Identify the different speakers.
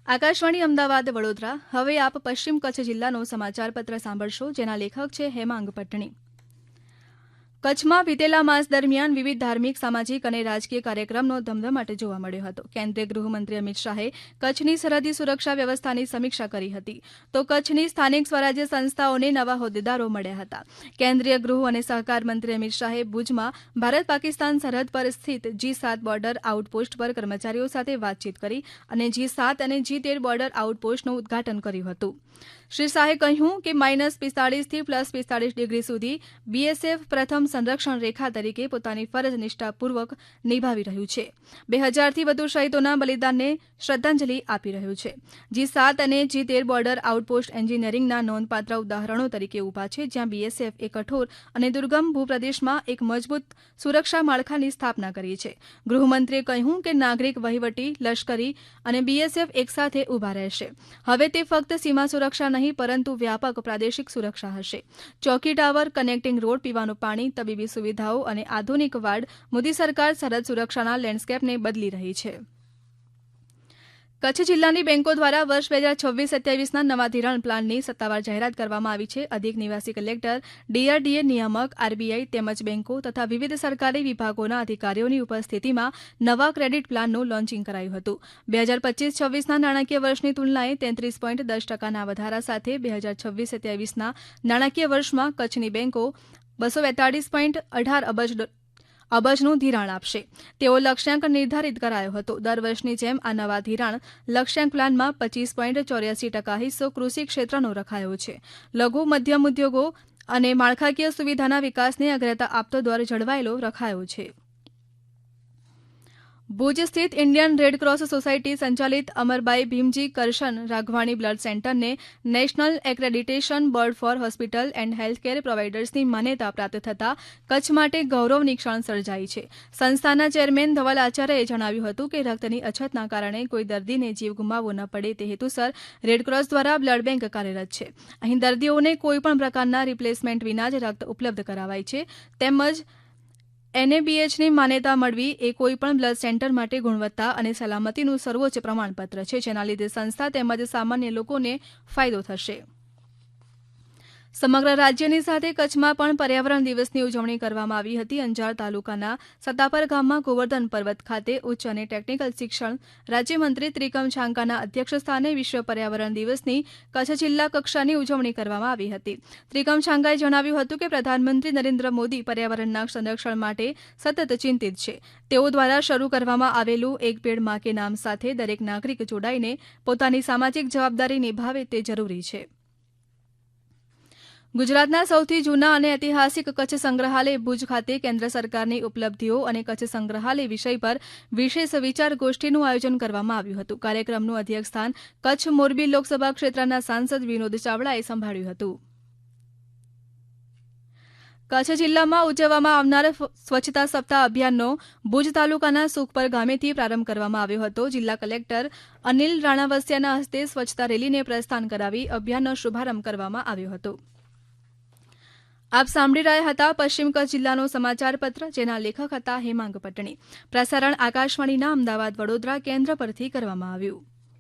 Speaker 1: આકાશવાણી અમદાવાદ વડોદરા. હવે આપ પશ્ચિમ કચ્છ જિલ્લાનો સમાચારપત્ર સાંભળશો, જેના લેખક છે હેમાંગ પટણી. કચ્છમાં વિતેલા માસ દરમિયાન વિવિધ ધાર્મિક, સામાજિક અને રાજકીય કાર્યક્રમનો ધમધમાટ જોવા મળ્યો હતો. કેન્દ્રીય ગૃહમંત્રી અમિત શાહે કચ્છની સરહદી સુરક્ષા વ્યવસ્થાની સમીક્ષા કરી હતી, તો કચ્છની સ્થાનિક સ્વરાજ્ય સંસ્થાઓને નવા હોદ્દેદારો મળ્યા હતા. કેન્દ્રીય ગૃહ અને સહકાર મંત્રી અમિત શાહે ભુજમાં ભારત પાકિસ્તાન સરહદ પર સ્થિત G7 બોર્ડર આઉટપોસ્ટ પર કર્મચારીઓ સાથે વાતચીત કરી અને G7 અને G13 બોર્ડર આઉટપોસ્ટનું ઉદ્ઘાટન કર્યું હતું. શ્રી શાહે કહ્યું કે -45 થી +45 ડિગ્રી સુધી BSF પ્રથમ સંરક્ષણ રેખા તરીકે પોતાની ફરજ નિષ્ઠાપૂર્વક નિભાવી રહ્યું છે. 2000થી વધુ શહીદોના બલિદાનને શ્રદ્ધાંજલિ આપી રહ્યું છે. G7 અને G13 બોર્ડર આઉટપોસ્ટ એન્જિનિયરિંગના નોંધપાત્ર ઉદાહરણો તરીકે ઊભા છે, જ્યાં BSF એ કઠોર અને દુર્ગમ ભૂપ્રદેશમાં એક મજબૂત સુરક્ષા માળખાની સ્થાપના કરી છે. ગૃહમંત્રીએ કહ્યું કે નાગરિક વહીવટી, લશ્કરી અને BSF એકસાથે ઊભા રહેશે. હવે તે ફક્ત સીમા સુરક્ષા નહીં, પરંતુ વ્યાપક પ્રાદેશિક સુરક્ષા હશે. ચોકી ટાવર, કનેક્ટિંગ રોડ, પીવાનું પાણી, તબીબી સુવિધાઓ અને આધુનિક વાડ, મોદી સરકાર સરહદ સુરક્ષાના લેન્ડસ્કેપને બદલી રહી છે. કચ્છ જિલ્લાની બેંકો દ્વારા વર્ષ 2026-27ના નવા ધિરાણ પ્લાનની સત્તાવાર જાહેરાત કરવામાં આવી છે. અધિક નિવાસી કલેક્ટર, DRDA નિયામક, RBI તેમજ બેંકો તથા વિવિધ સરકારી વિભાગોના અધિકારીઓની ઉપસ્થિતિમાં નવા ક્રેડિટ પ્લાનનું લોન્ચિંગ કરાયું હતું. 2025-26ના નાણાકીય વર્ષની તુલનાએ 33.10%ના વધારા સાથે 2026-27ના નાણાકીય વર્ષમાં કચ્છની બેંકો 242.18 અબજનું ધિરાણ આપશે, તેવો લક્ષ્યાંક નિર્ધારિત કરાયો હતો. દર વર્ષની જેમ આ નવા ધિરાણ લક્ષ્યાંક પ્લાનમાં 25.84% હિસ્સો કૃષિ ક્ષેત્રનો રખાયો છે. લઘુ મધ્યમ ઉદ્યોગો અને માળખાકીય સુવિધાના વિકાસને અગ્રતા આપતો દર જળવાયેલો રખાયો છે. ભુજ સ્થિત ઇન્ડિયન રેડક્રોસ સોસાયટી સંચાલિત અમરબાઈ ભીમજી કરશન રાઘવાણી બ્લડ સેન્ટરને national accreditation board for hospital and healthcare પ્રોવાઇડર્સની માન્યતા પ્રાપ્ત થતાં કચ્છ માટે ગૌરવની ક્ષણ સર્જાઈ છે. સંસ્થાના ચેરમેન ધવલ આચાર્યએ જણાવ્યું હતું કે રક્તની અછતના કારણે કોઈ દર્દીને જીવ ગુમાવવો ન પડે તે હેતુસર રેડક્રોસ દ્વારા બ્લડ બેંક કાર્યરત છે. અહીં દર્દીઓને કોઈપણ પ્રકારના રિપ્લેસમેન્ટ વિના જ રક્ત ઉપલબ્ધ કરાવાય છે. તેમજ NABHની માન્યતા મળવી એ કોઈપણ બ્લડ સેન્ટર માટે ગુણવત્તા અને સલામતીનું સર્વોચ્ચ પ્રમાણપત્ર છે, જેના લીધે સંસ્થા તેમજ સામાન્ય લોકોને ફાયદો થશે. સમગ્ર રાજ્યની સાથે કચ્છમાં પણ પર્યાવરણ દિવસની ઉજવણી કરવામાં આવી હતી. અંજાર તાલુકાના સતાપર ગામમાં ગોવર્ધન પર્વત ખાતે ઉચ્ચ અને ટેકનિકલ શિક્ષણ રાજ્યમંત્રી ત્રિકમ છાંકાના અધ્યક્ષસ્થાને વિશ્વ પર્યાવરણ દિવસની કચ્છ જિલ્લા કક્ષાની ઉજવણી કરવામાં આવી હતી. ત્રિકમ છાંગાએ જણાવ્યું હતું કે પ્રધાનમંત્રી નરેન્દ્ર મોદી પર્યાવરણના સંરક્ષણ માટે સતત ચિંતિત છે. તેઓ દ્વારા શરૂ કરવામાં આવેલું એક પેડ માં કે નામ સાથે દરેક નાગરિક જોડાઈને પોતાની સામાજિક જવાબદારી નિભાવે તે જરૂરી છે. ગુજરાતના સૌથી જૂના અને ઐતિહાસિક કચ્છ સંગ્રહાલય ભુજ ખાતે કેન્દ્ર સરકારની ઉપલબ્ધિઓ અને કચ્છ સંગ્રહાલય વિષય પર વિશેષ વિચાર ગોષ્ઠીનું આયોજન કરવામાં આવ્યું હતું. કાર્યક્રમનું અધ્યક્ષસ્થાન કચ્છ મોરબી લોકસભા ક્ષેત્રના સાંસદ વિનોદ ચાવડાએ સંભાળ્યું હતું. કચ્છ જિલ્લામાં ઉજવવામાં આવનાર સ્વચ્છતા સપ્તાહ અભિયાનનો ભુજ તાલુકાના સુખપર ગામેથી પ્રારંભ કરવામાં આવ્યો હતો. જિલ્લા કલેક્ટર અનિલ રાણાવસિયાના હસ્તે સ્વચ્છતા રેલીને પ્રસ્થાન કરાવી અભિયાનનો શુભારંભ કરવામાં આવ્યો હતો. આપ સાંભળી રહ્યા હતા પશ્ચિમ કચ્છ જિલ્લાનો સમાચાર પત્ર, જેના લેખક હતા હેમાંગ પટણી. પ્રસારણ આકાશવાણીના અમદાવાદ વડોદરા કેન્દ્ર પરથી કરવામાં આવ્યું.